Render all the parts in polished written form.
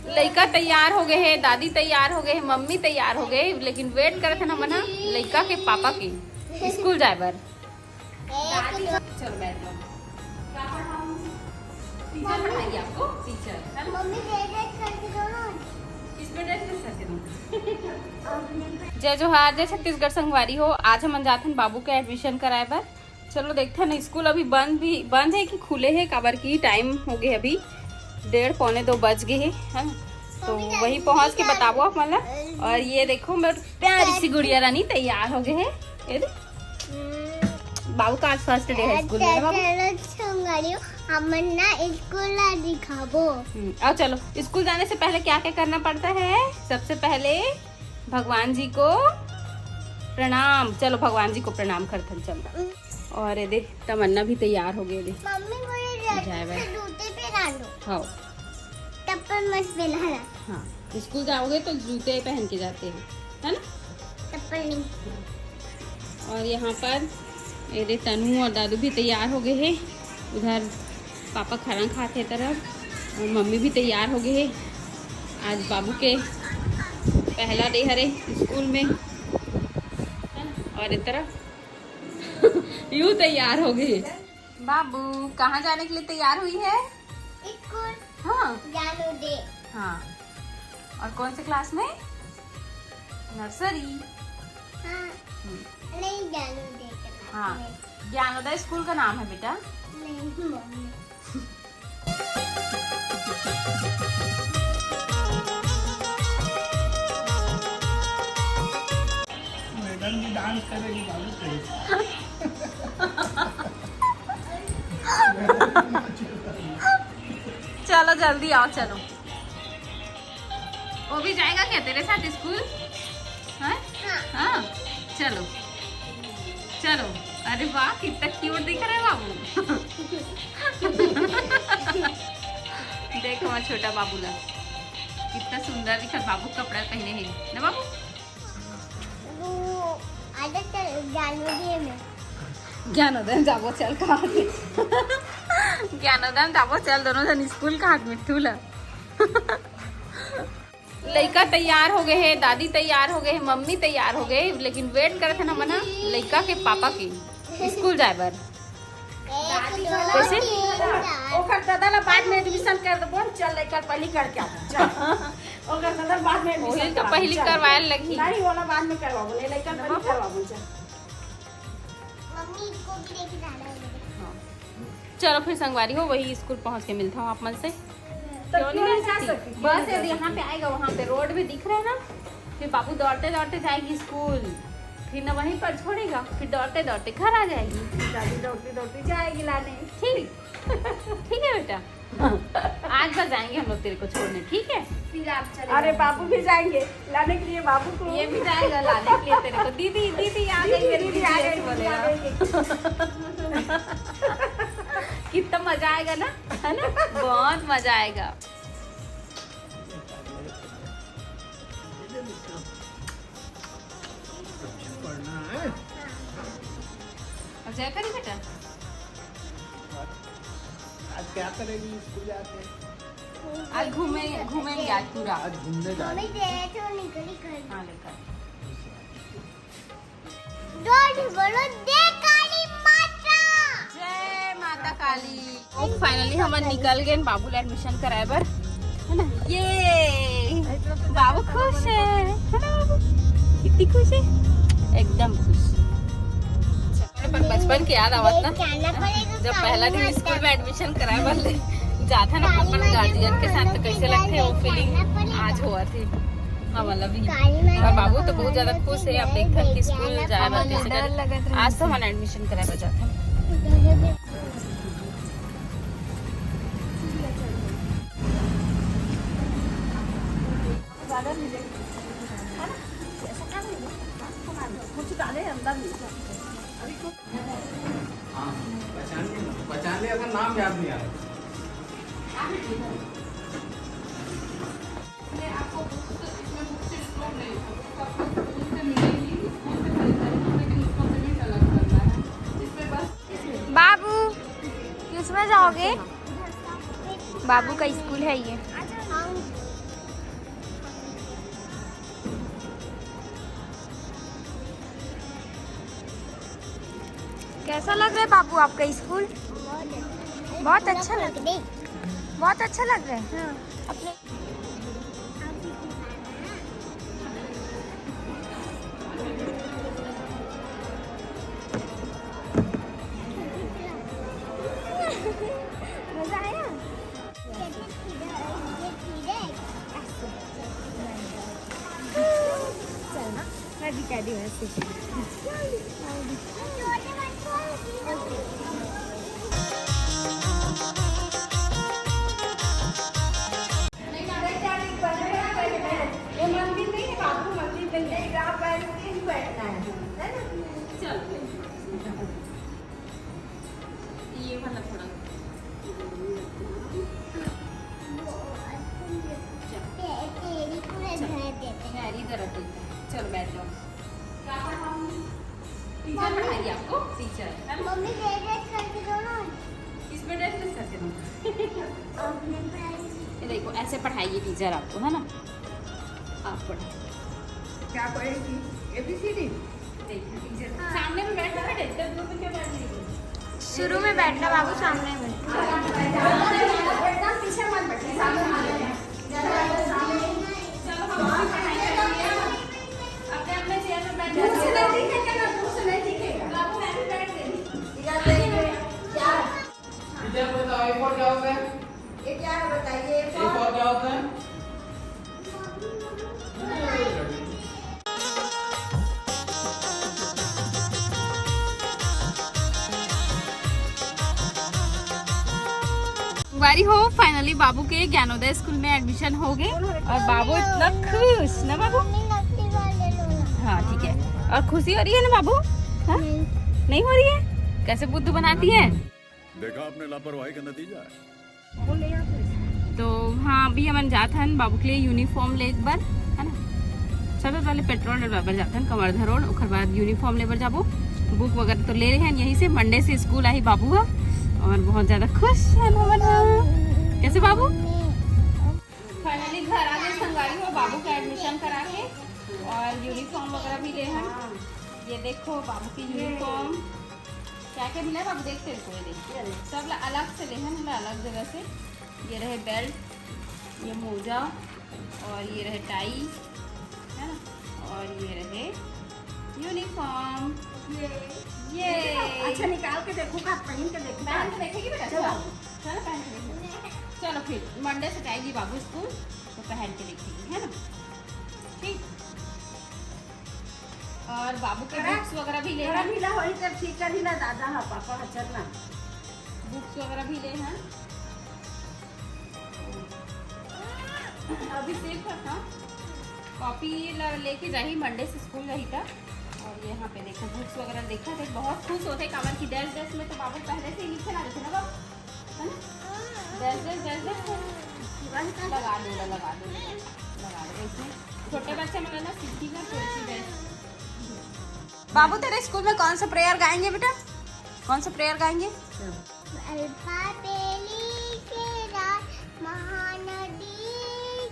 लड़का तैयार हो गए है, दादी तैयार हो गए है, मम्मी तैयार हो गए, लेकिन वेट करे थे ना मना लड़का के पापा की स्कूल जाए बर। चलो बैठ लो। क्या पढ़ाऊं? टीचर पढ़ाएगी आपको? टीचर मम्मी करके दो ना। इसमें ड्रेस करके दूं। जय जोहार, जय छत्तीसगढ़ संगवारी हो। आज हम जाते हैं बाबू के एडमिशन कराए बर। चलो देखते हैं ना, स्कूल अभी बंद है कि खुले है, काबर की टाइम हो गए अभी 1:30 पौने 2 बज गए है। तो वही पहुंच के बताओ आप मतलब। और ये देखो मेरे प्यारी सी गुड़िया रानी तैयार हो गए है। ये देख बाबू का आज फर्स्ट डे है स्कूल में। स्कूल दिखाबो। और चलो, स्कूल जाने से पहले क्या क्या करना पड़ता है? सबसे पहले भगवान जी को प्रणाम। चलो भगवान जी को प्रणाम करते चलो। और ये देख तमन्ना भी तैयार हो गई। मम्मी मुझे जूते पहना दो। हाँ चप्पल मत पहनाना। हाँ, स्कूल जाओगे तो जूते पहन के जाते हैं, है ना? चप्पल नहीं। और यहाँ पर मेरे तनु और दादू भी तैयार हो गए हैं। उधर पापा खाना खाते तरफ और मम्मी भी तैयार हो गए हैं। आज बाबू के पहला डे हरे स्कूल में। और इस तरफ यूँ तैयार हो गए। बाबू कहाँ जाने के लिए तैयार हुई है? स्कूल। हाँ जानू दे। हाँ। और कौन से क्लास में? नर्सरी। हाँ। नहीं जानू दे। हाँ, ज्ञानोदय स्कूल का नाम है बेटा। नहीं मम्मी। मैडम जी डांस करेगी, बाबू करेगी। चलो जल्दी आओ चलो। वो भी जाएगा क्या तेरे साथ स्कूल? हाँ हाँ चलो चलो। अरे वाह कितना क्यूट दिख रहा है बाबू। देखो वहाँ छोटा बाबूला कितना सुंदर दिखा। बाबू कपड़ा पहने हैं ना बाबू? ज्ञानोदय जाबो चल का ज्ञानोदय जाबो चल दोनों जन स्कूल का हाथ में ठूला। लड़का तैयार हो गए है, दादी तैयार हो गए है, मम्मी तैयार हो गए, लेकिन वेट करे थे ना मना लड़का के पापा की स्कूल जाए बर। कैसे? ओकर दादा बाद में एडमिशन कर दबो। चल लेकर पहली करके आ। ओकर दादा बाद में एडमिशन तो पहली करवाए लगी। नहीं वाला बाद में करवाबो। ले लेकर पहली करवाबो। मम्मी को भी लेके जाना है। चलो फिर संगवारी हो, वही स्कूल पहुंच के मिलता हूँ आप मन से। तो क्यों जा सकती? बस यदि यहाँ पे आएगा, वहाँ पे रोड भी दिख रहा है ना, फिर बाबू दौड़ते दौड़ते जाएगी स्कूल, फिर ना वहीं पर छोड़ेगा, फिर दौड़ते दौड़ते घर आ जाएगी। दादी दौड़ती दौड़ती जाएगी लाने। ठीक ठीक है बेटा। आज बस जाएंगे हम लोग तेरे को छोड़ने, ठीक है? फिर आप चले। अरे बाबू भी जाएंगे लाने के लिए। बाबू को ये भी जाएगा लाने के लिए तेरे को। दीदी दीदी आ गई मेरी दीदी आ गई बोलेगा। कितना मजा आएगा ना, है ना? बहुत मजा आएगा। पढ़ना है। और जय करी बेटा। आज क्या करेगी स्कूल जाके? आज घूमेंगे आज पूरा। आज घूमने मम्मी जाएगी। दे तो निकली कर। हाँ लेकर डोंट बोलो दे काली माता। जय माता काली। और फाइनली हम निकल गए बाबू ने एडमिशन कराए बर, है ना? ये बाबू खुश है ना बाबू? कितनी खुश है, एकदम खुश। पर बचपन की याद आवत ना, जब पहला दिन स्कूल में एडमिशन कराए बर जाता ना अपन गार्जियन के साथ, तो कैसे लगते वो फीलिंग आज हुआ थी। हाँ मतलब भी। और बाबू तो बहुत ज्यादा खुश है। आप देखते हैं कि स्कूल जाए बर कैसे कर। आज तो हमारा एडमिशन कराए बर जाते हैं। कुछ डाले अंदर नहीं। हाँ, पहचान लिया था, नाम याद नहीं आ रहा। बाबू किसमें जाओगे? बाबू का स्कूल है ये। कैसा लग रहा है बाबू आपका स्कूल? बहुत अच्छा लग रहा है। बहुत अच्छा लग रहा है। अपने मजा आया? चल ना, मैं भी कह दी वैसे। ये मंदिर नहीं है बाबू, मंदिर नहीं है, यहाँ बैठ के ही बैठना है ना? चल ये वाला थोड़ा तेरी पूरे घर देते हैं। मैरी तरफ चलो बैठ जाओ। टीचर पढ़ाएगी आपको? टीचर है ना? मम्मी ड्रेस करके दो ना। इसमें ड्रेस करके दो। अपने फ्रेंड्स ये देखो ऐसे पढ़ाएगी टीचर आपको, है ना? आप पढ़ाओ। क्या पढ़ेगी? ABCD? देखिए टीचर सामने में बैठना है, इधर दो पे क्या बैठ रही? शुरू में बैठना बाबू, सामने में। एकदम पीछे मत बैठिए, सामने मत बैठिए। अपने अपने चेयर में बैठ दूर से जाओ। नहीं दिखेगा ना, दूर से नहीं दिखेगा। बाबू मैं भी बैठ गई। इधर देखिए, क्या? टीचर बताओ A4 क्या होता है? ये क्या है बताइए? A4 क्या होता है? बारी हो फाइनली बाबू के ज्ञानोदय स्कूल में एडमिशन हो गए और बाबू इतना खुश ना बाबू। मम्मी नकली वाले लो ना। हाँ ठीक है। और खुशी हो रही है ना बाबू? हाँ? नहीं हो रही है? कैसे बुद्धू बनाती है? देखा आपने लापरवाही का नतीजा है। तो हाँ अभी हम जाते हैं बाबू के लिए यूनिफॉर्म ले एक बार, है ना? सबसे पहले पेट्रोल डलवा जाते हैं कवर्धा रोड, उसके बाद यूनिफॉर्म लेबर जाबो। बुक वगैरह तो ले रहे हैं यहीं से। मंडे से स्कूल आई बाबू का और बहुत ज्यादा खुश है कैसे बाबू? फाइनली घर आ गए संगवारी हो बाबू का एडमिशन करा के और यूनिफॉर्म वगैरह भी ले हैं। ये देखो बाबू की यूनिफॉर्म क्या क्या मिला है बाबू, देखते हैं कोई देखिए सब अलग से ले हैं, अलग जगह से। ये रहे बेल्ट, ये मोजा और ये रहे टाई, है ना? और ये रहे यूनिफॉर्म। ये अच्छा निकाल के देखो, का पहन के देखो। पहन के देखेगी बेटा? चलो। चलो पहन के देखेंगे। चलो फिर मंडे से जाएगी बाबू स्कूल तो पहन के देखेगी, है ना? ठीक। और बाबू के बुक्स वगैरह भी ले मेरा हैं। भी ना वही कर ठीक कर ही ना दादा हाँ पापा हाँ चलना। बुक्स वगैरह भी ले हैं। अभी सिर्फ हाँ कॉपी लेके जाही मंडे से स्कूल रही था। और यहाँ पे देखो बुक्स वगैरह देखा थे, बहुत खुश होते कमर की ड्रेस में। तो बाबू पहले से ही लिखे ना देते ना बाबू, है ना? ड्रेस लगा दो इसमें। छोटे बच्चे मतलब ना सीखी ना थोड़ी सी ड्रेस। बाबू तेरे स्कूल में कौन सा प्रेयर गाएंगे बेटा? कौन सा प्रेयर गाएंगे? अल्फा बेली के रात महानदी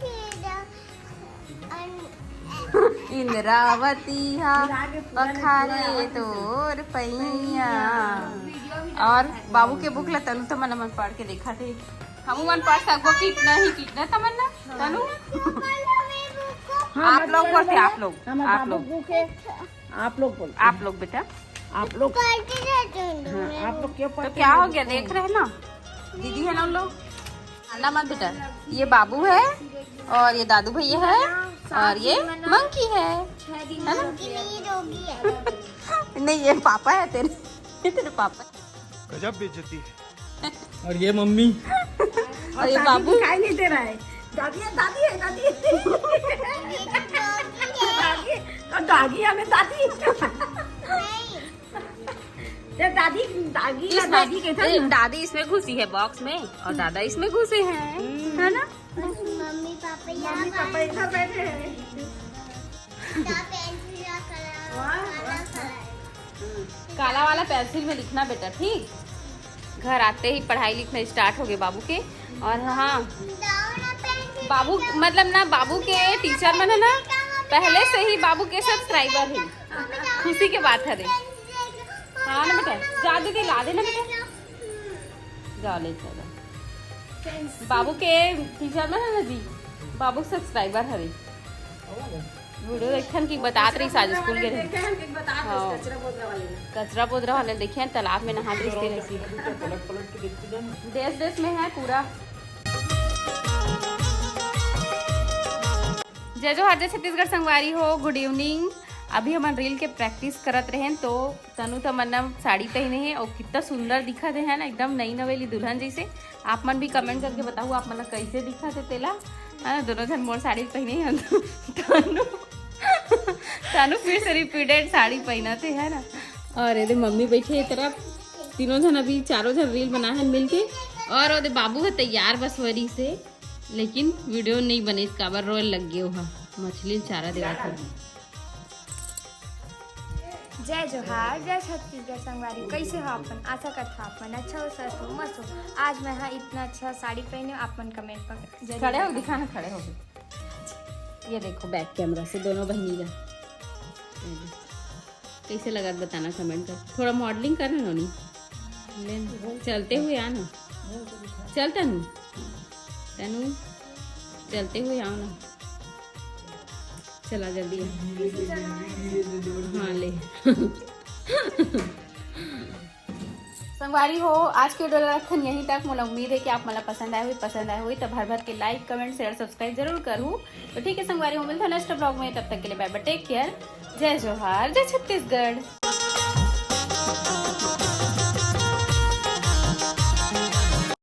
के इंद्रावती पखारे तोर पैया। और बाबू के बुक ला तनु तमन्ना मन पढ़ के देखा थे। हम मन पढ़ सको कितना तमन्ना तनु। आप लोग पढ़ते आप लोग आप लोग बेटा आप लोग करते रहते हैं। हाँ, आप लोग क्यों तो पढ़ते क्या हैं? हो गया देख रहे हैं ना दीदी है ना उन लोग। आना मत बेटा। ये बाबू है और ये दादू भैया है और ये मंकी है ना? उनकी नींद होगी है। नहीं ये पापा है तेरे पापा। गजब बेइज्जती है। और ये मम्मी। और ये बाबू दिखाई नहीं दे रहा है। दादी है दादी है दादी है। दादी तो दादी हमें दादी ये दादी दादी या दादी के साथ इसमें दादी इसमें घुसी है बॉक्स में और दादा इसमें घुसे हैं, है ना? मम्मी पापा यहाँ मम्मी पापा इधर बैठे हैं। पेंसिल खाना खाना काला वाला पेंसिल में लिखना बेटा, ठीक? घर आते ही पढ़ाई लिखना स्टार्ट हो गए बाबू के। और हाँ बाबू मतलब ना बाबू के टीचर मन है ना पहले से ही बाबू के सब्सक्राइबर है। खुशी के बात है रे। हाँ हाँ ना बेटा, जा दीदी ला देना बेटा, जा ले चलो। बाबू के टीचर में है ना जी, बाबू सब्सक्राइबर हवे वीडियो देखन की बतात रही आज स्कूल के रही। हाँ। कचरा पोदरा वाले देखे तालाब में नहा रही रहती, देश देश में है पूरा। जय जोहार, जय छत्तीसगढ़ संगवारी हो, गुड इवनिंग। अभी हम रील के प्रैक्टिस करत रहे तो तनु तमन्ना साड़ी पहने हैं और कितना सुंदर दिखा थे है ना, एकदम नई नवेली दुल्हन जैसे। आप मन भी कमेंट करके बताओ आप मन कैसे दिखा थे तेला। हाँ, दोनों जन मोर साड़ी पहने हैं तनु तनु फिर से रिपीटेड साड़ी पहना थे है ना। और ये मम्मी बैठे तरफ, तीनों जन अभी चारों जन रील बना है मिलके। और वो बाबू है तैयार बस वरी से, लेकिन वीडियो नहीं बने इसका बार रोल लग गए वहाँ मछली चारा देवा था। जय जोहार, जय छत्तीसगढ़ संगवारी। कैसे हो आपन? आशा करता आपन अच्छा हो, स्वस्थ हो, मस्त हो। आज मैं हाँ इतना अच्छा साड़ी पहने हो, आपन कमेंट पर खड़े हो दिखाना, खड़े हो। ये देखो बैक कैमरा से दोनों बहनी का कैसे लगा बताना कमेंट कर। थोड़ा मॉडलिंग करना नोनी, चलते हुए आना, चल तनु तनु चलते हुए आओ ना, चला जल्दी हाँ ले संगवारी हो। आज के वीडियो रखन यहीं तक। मुझे उम्मीद है कि आप मला पसंद आए हुई तो भर भर के लाइक कमेंट शेयर सब्सक्राइब जरूर करूँ। तो ठीक है संगवारी हो, मिलता है नेक्स्ट ब्लॉग में, तब तक के लिए बाय बाय, टेक केयर। जय जोहार, जय छत्तीसगढ़।